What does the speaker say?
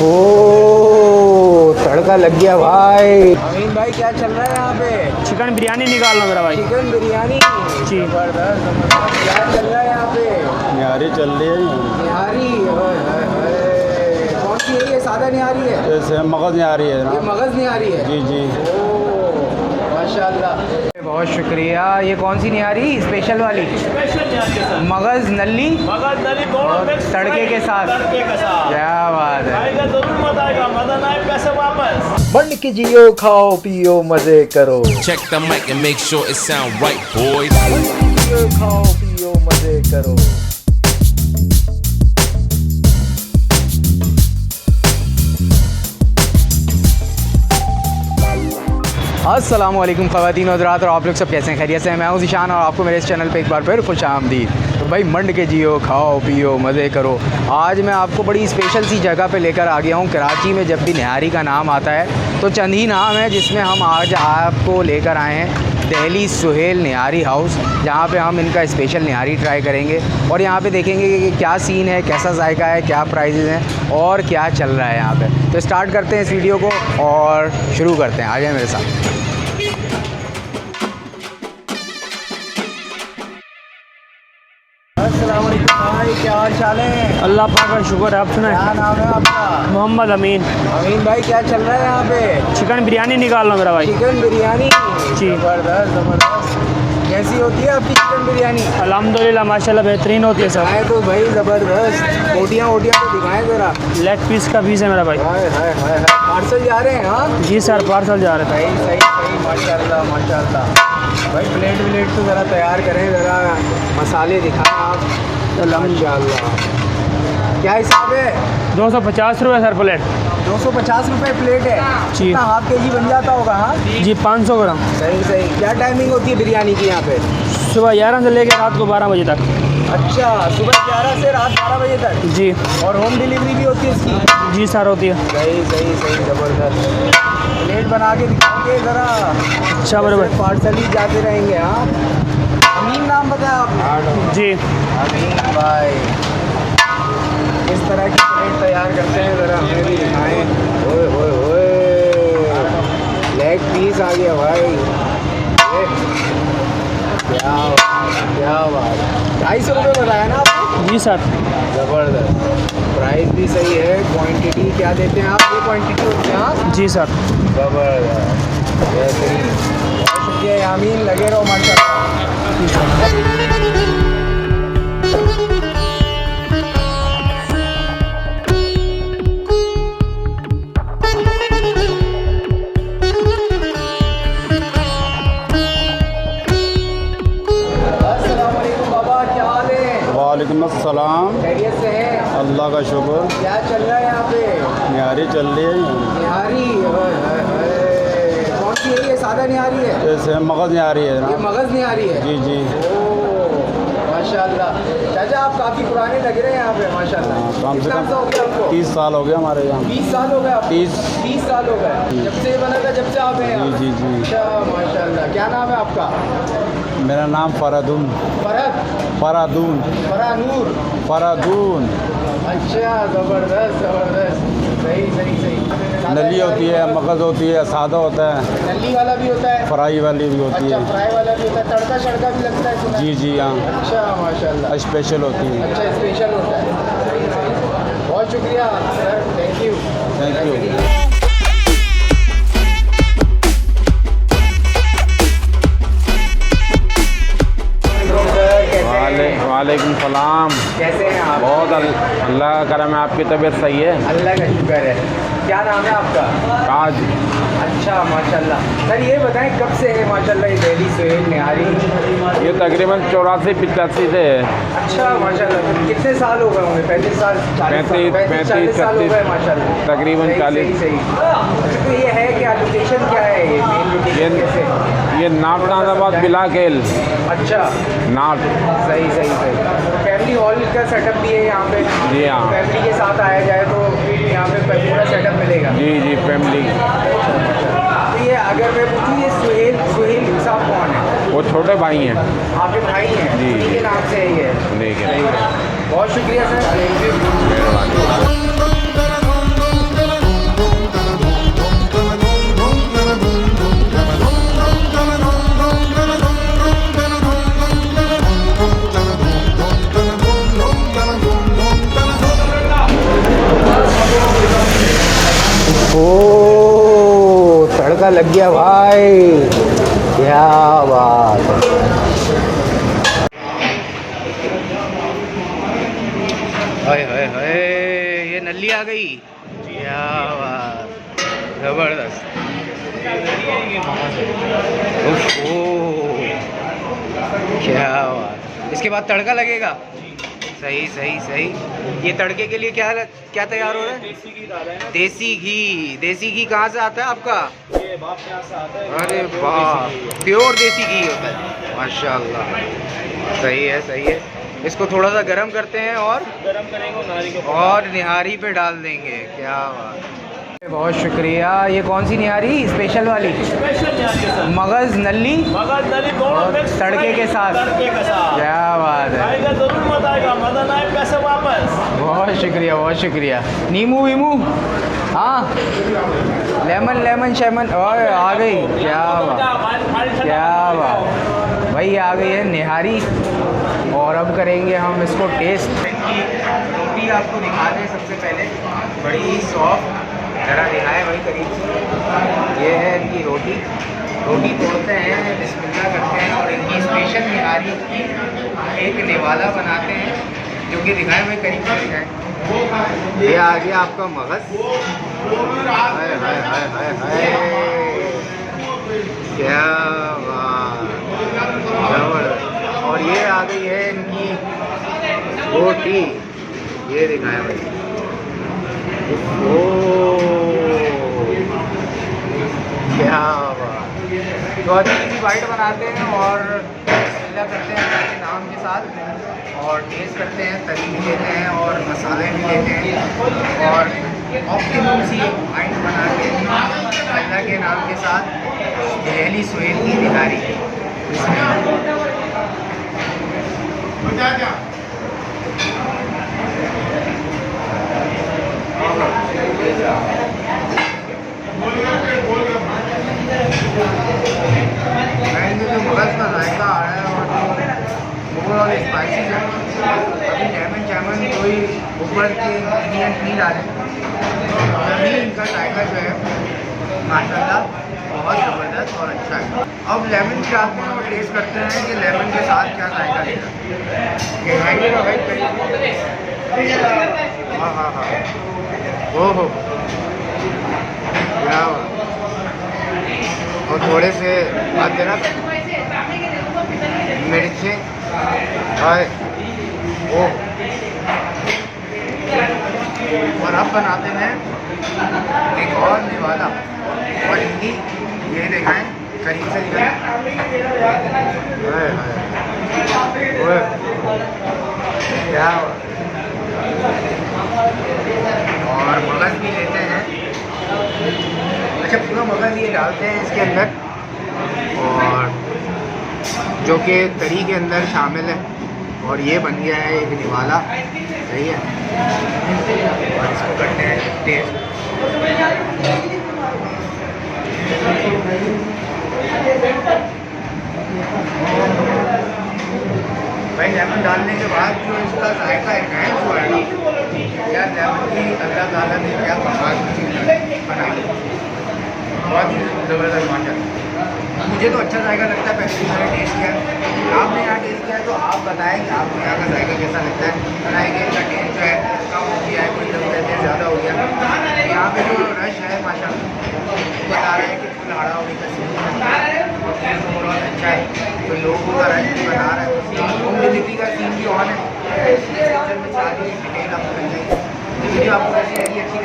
ओ तड़का लग गया भाई। अमीन भाई क्या चल रहा है यहाँ पे? चिकन बिरयानी निकाल लो मेरा भाई। चिकन बिरयानी जी। जबरदस्त। क्या चल रहा है यहाँ पे? निहारी चल रही है। निहारी कौन सी है ये? सादा निहारी है? जैसे मगज निहारी है ये ना। मगज निहारी है? जी जी। माशाल्लाह, बहुत शुक्रिया। ये कौन सी निहारी? स्पेशल वाली? मगज नली और तड़के के साथ। क्या बात है। बन के जियो, खाओ पियो मजे करो। Check the mic and make sure it sound right, boys. बन के जियो, खाओ पियो मजे करो। अस्सलामुअलैकुम ख़वातीन और हज़रात, और आप लोग सब कैसे हैं? खैरियत से हैं? मैं हूं ज़ीशान और आपको मेरे इस चैनल पे एक बार फिर खुश आमदीद। तो भाई मंड के जियो, खाओ पियो मज़े करो। आज मैं आपको बड़ी स्पेशल सी जगह पे लेकर आ गया हूं। कराची में जब भी निहारी का नाम आता है तो चंद ही नाम है जिसमें हम आज आपको लेकर आए हैं दिल्ली सुहेल निहारी हाउस, जहाँ पे हम इनका स्पेशल निहारी ट्राई करेंगे और यहाँ पे देखेंगे कि क्या सीन है, कैसा जायका है, क्या प्राइजेज़ हैं और क्या चल रहा है यहाँ पे। तो स्टार्ट करते हैं इस वीडियो को और शुरू करते हैं। आ जाए मेरे साथ। अस्सलाम वालेकुम भाई, क्या हाल चाल है? अल्लाह पाक का शुक्र है। आप सुनाए? क्या नाम है आपका? मोहम्मद अमीन। अमीन भाई क्या चल रहा है यहाँ पे? चिकन बिरयानी निकाल लो मेरा भाई। चिकन बिरयानी जी। जबरदस्त जबरदस्त। कैसी होती है आपकी चिकन बिरयानी? अल्हम्दुलिल्लाह माशाल्लाह बेहतरीन होती है सर। दिखाएं तो भाई, ज़बरदस्त। बोटियाँ वोटियाँ तो दिखाएं ज़रा। लेग पीस का पीस है मेरा भाई। हाय हाय हाय हाय। पार्सल जा रहे हैं? हाँ जी सर, पार्सल जा रहे थे। सही सही सही, माशाल्लाह माशाल्लाह। भाई प्लेट व्लेट तो ज़रा तैयार करें, ज़रा मसाले दिखाएं आप। माशाल्लाह। क्या हिसाब है? 250 रुपये सर प्लेट। 250 रुपये प्लेट है जी। कितना हाफ के जी बन जाता होगा? हाँ जी 500 ग्राम। सही सही। क्या टाइमिंग होती है बिरयानी की यहाँ पे? सुबह 11 से लेकर रात को 12 बजे तक। अच्छा, सुबह 11 से रात 12 बजे तक? जी और होम डिलीवरी भी होती है इसकी? जी सर होती है। सही सही सही, ज़बरदस्त। प्लेट बना के दिखाओगे ज़रा? अच्छा बराबर। पार्सल ही जाते रहेंगे। हाँ अमीन नाम बताया आपने? जी अमीन भाई इस तरह की प्लेट तैयार करते हैं, ज़रा हमें भी दिखाएँ। ओए ओए ओए, लेग पीस आ गया भाई। ये क्या बात। 250 रुपये बताया ना आपने? जी सर। ज़बरदस्त। प्राइस भी सही है। क्वांटिटी क्या देते हैं आप? ये क्वांटिटी होती है? हाँ जी सर। ज़बरदस्त बेहतरीन। बहुत शुक्रिया यामीन, लगे रहो माशाल्लाह। अस्सलाम वालेकुम बाबा, क्या हाल है? वालेकुम अस्सलाम। खैरियत से हैं? अल्लाह का शुक्र। क्या चल रहा है यहाँ पे? निहारी चल रही है। निहारी कौन सी है ये? सादा निहारी है? जैसे मगज निहारी है ये ना। मगज निहारी है? जी जी। माशाल्लाह। चाचा आप काफ़ी पुराने लग रहे हैं यहाँ पे माशाल्लाह। कम से कितना कम हो गया हमको? 30 साल हो गए हमारे यहाँ। 20 साल हो गए आपको? 30 साल हो गए जब से ये बना था, जब से आप हैं यहाँ? जी जी जी। अच्छा माशाल्लाह। क्या नाम है आपका? मेरा नाम फरादून। फरहद? फरादून। फरानूर? फरादून। अच्छा ज़बरदस्त ज़बरदस्त। सही सही सही। नली होती है, मगज होती है, सादा होता है, नली वाला भी होता है? फ्राई वाली भी होती अच्छा, है। फ्राई वाला भी होता है। तड़का शड़का भी लगता है सुना? जी जी हाँ। अच्छा माशाल्लाह। स्पेशल होती है। अच्छा स्पेशल होता है। सही सही। बहुत शुक्रिया sir, thank you. Thank you. वालेकुम सलाम। कैसे हैं आप? बहुत अल्लाह का करम है। आपकी तबीयत सही है? अल्लाह का शुक्र है। क्या नाम है आपका? ताज। अच्छा माशाल्लाह। सर ये बताएं कब से है माशाल्लाह ये दिल्ली सुहेल निहारी? ये तकरीबन 84-85 से है। अच्छा माशाल्लाह। तो कितने साल हो गए होंगे? 35 साल? 40 साल हो गए माशाल्लाह। तकरीबन सही, 40। सही सही। अच्छा तो ये है क्या लोकेशन, क्या है ये मेन लोकेशन कैसे? ये नाटाबाद बिलाकेल। अच्छा नाट। सही सही सही। फैमिली हॉल का सेटअप भी है यहाँ पे? जी हाँ। फैमिली के साथ आया जाए तो यहाँ पे पूरा सेटअप मिलेगा? जी जी फैमिली। तो ये अगर मैं पूछूँ ये सुहेल साहब कौन है? वो छोटे भाई हैं। आपके भाई हैं? जी। इनके नाम से है ये? ठीक है। सही है। बहुत शुक्रिया सर, थैंक यू। मेहरबानी। तड़का लग गया भाई, क्या बात है। हाय हाय हाय, ये नल्ली आ गई, क्या बात, जबरदस्त। क्या बात, इसके बाद तड़का लगेगा। सही सही सही। ये तड़के के लिए क्या क्या तैयार हो रहा है? देसी घी डाला है ना। देसी घी। देसी घी कहाँ से आता है आपका? ये बाप के यहाँ से आता है। अरे वाह, प्योर देसी घी होता है, माशाल्लाह। सही है सही है। इसको थोड़ा सा गरम करते हैं और गरम करेंगे नारी के और निहारी पे डाल देंगे। क्या बात, बहुत शुक्रिया। ये कौन सी निहारी? स्पेशल वाली, स्पेशल निहारी है सर। मगज नल्ली मगज नली दोनों और मिक्स तड़के के साथ। तड़के के साथ क्या बात है, आएगा जरूर मत आएगा, मजा ना आए पैसे वापस। बहुत शुक्रिया बहुत शुक्रिया। नींबू वीमू, हाँ, लेमन लेमन शेमन, और आ गई। क्या बात, क्या बात भाई, आ गई है निहारी। और अब करेंगे हम इसको टेस्ट। रोटी आपको दिखा दें सबसे पहले, बड़ी ही सॉफ्ट, ज़रा दिखाएं भाई करीब से। ये है इनकी रोटी। रोटी तोड़ते हैं, बिस्मिल्लाह करते हैं और इनकी स्पेशल निहारी की एक निवाला बनाते हैं, जो कि दिखाएं भाई करीब से दिखाएं। ये आ गया आपका मगज़, हाय हाय हाय हाय हाय, क्या बात, जबरदस्त। और ये आ गई है इनकी रोटी, ये दिखाएं भाई। क्या बात। तो अच्छी सी बाइट बनाते हैं और बिस्मिल्लाह करते हैं अल्लाह के नाम के साथ, और टेस्ट करते हैं, तरी भी लेते हैं और मसाले भी लेते हैं, और ऑप्टिमम सी बाइट बना के अल्लाह के नाम के साथ दहली सुहेल की निहारी। जो मगज़ का जायका आ रहा है और ओवरऑल स्पाइसी है। अभी लेमन चैमन कोई ऊपर के इंग्रीडियंट नहीं डाले, तभी इनका जायका जो है माशाल्लाह बहुत ज़बरदस्त और अच्छा है। अब लेमन के साथ में हम टेस्ट करते हैं कि लेमन के साथ क्या जायका देगा। ये खाएंगे ना भाई, हाँ हाँ हाँ, ओहो क्या। और थोड़े से अदरक, मिर्चें, हाय ओह। और अब बनाते हैं एक और निवाला, और इनकी ये दिखाएं करीब से दिखाएं, हाय हाय ओह क्या। और मगज़ भी लेते हैं, अच्छा पूरा मगज़ ये डालते हैं इसके अंदर, और जो कि तरी के अंदर शामिल है, और ये बन गया है एक निवाला। सही है, और इसको करते हैं टेस्ट। भाई लेमन डालने के बाद जो इसका जायका एनहांस हुआ है ना, या लेमन की अल्लाह ताला ने क्या कमाल की चीज़ बनाई, बहुत ही ज़बरदस्त माशाल्लाह। मुझे तो अच्छा जायका लगता है, पहले भी मैंने टेस्ट किया। आपने यहाँ टेस्ट किया तो आप बताएं कि आपको यहाँ का जायका कैसा लगता है। बनाएंगे इसका टेस्ट जो है कम हो गया है, कोई लोग कहते हैं ज़्यादा हो गया। यहाँ पे जो रश है माशाल्लाह, बता रहे हैं कि फुल हाड़ाहुड़ी का सीन ओवरऑल अच्छा है, तो लोगों का रश भी बना रहा है। होम डिलीवरी का सीन भी ऑन है, डिस्क्रिप्शन में सारी डिटेल आपको मिल जाएगी। वीडियो आपको कैसी लगी, अच्छी